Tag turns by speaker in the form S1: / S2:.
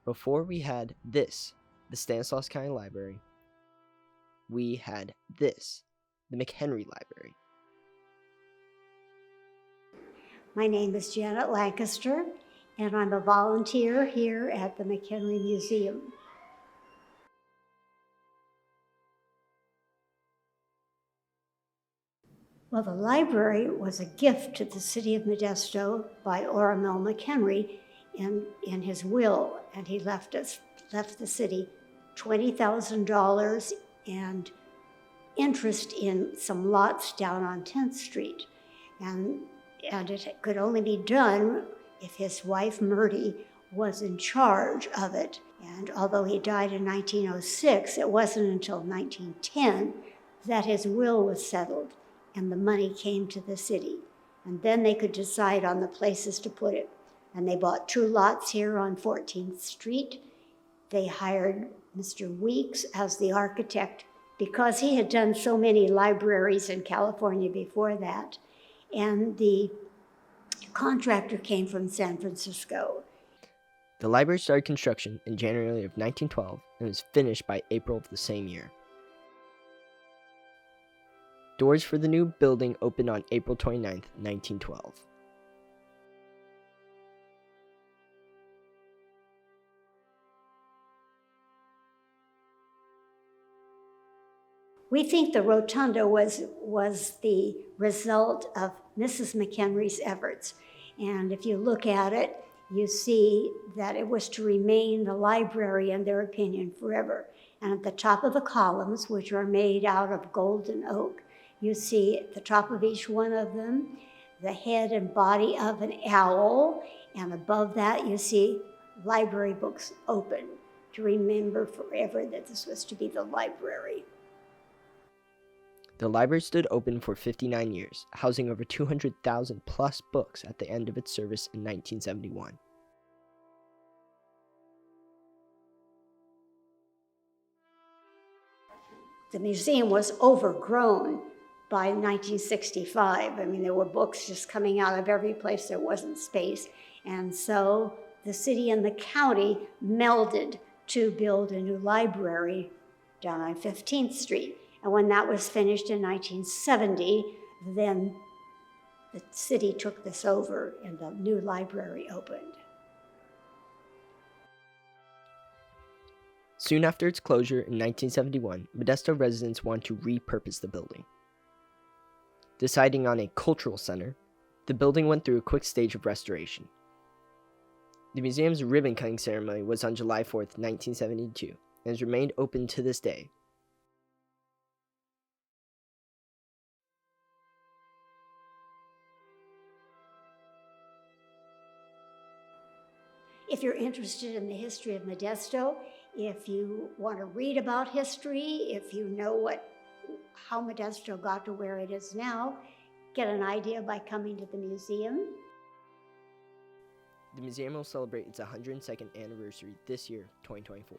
S1: Before we had this, the Stanislaus County Library, we had this, the McHenry Library.
S2: My name is Janet Lancaster, and I'm a volunteer here at the McHenry Museum. Well, the library was a gift to the city of Modesto by Oramel McHenry in his will, and he left the city $20,000 and interest in some lots down on 10th Street. And it could only be done if his wife, Myrtie, was in charge of it. And although he died in 1906, it wasn't until 1910 that his will was settled and the money came to the city. And then they could decide on the places to put it. And they bought 2 lots here on 14th Street. They hired Mr. Weeks as the architect because he had done so many libraries in California before that. And the contractor came from San Francisco.
S1: The library started construction in January of 1912 and was finished by April of the same year. Doors for the new building opened on April 29, 1912.
S2: We think the rotunda was the result of Mrs. McHenry's efforts. And if you look at it, you see that it was to remain the library, in their opinion, forever. And at the top of the columns, which are made out of golden oak, you see at the top of each one of them the head and body of an owl, and above that you see library books open to remember forever that this was to be the library.
S1: The library stood open for 59 years, housing over 200,000 plus books at the end of its service in 1971.
S2: The museum was overgrown by 1965. I mean, there were books just coming out of every place there wasn't space. And so the city and the county melded to build a new library down on 15th Street. And when that was finished in 1970, then the city took this over and the new library opened.
S1: Soon after its closure in 1971, Modesto residents wanted to repurpose the building. Deciding on a cultural center, the building went through a quick stage of restoration. The museum's ribbon-cutting ceremony was on July 4, 1972, and has remained open to this day.
S2: If you're interested in the history of Modesto, if you want to read about history, if you know how Modesto got to where it is now, get an idea by coming to the museum.
S1: The museum will celebrate its 102nd anniversary this year, 2024.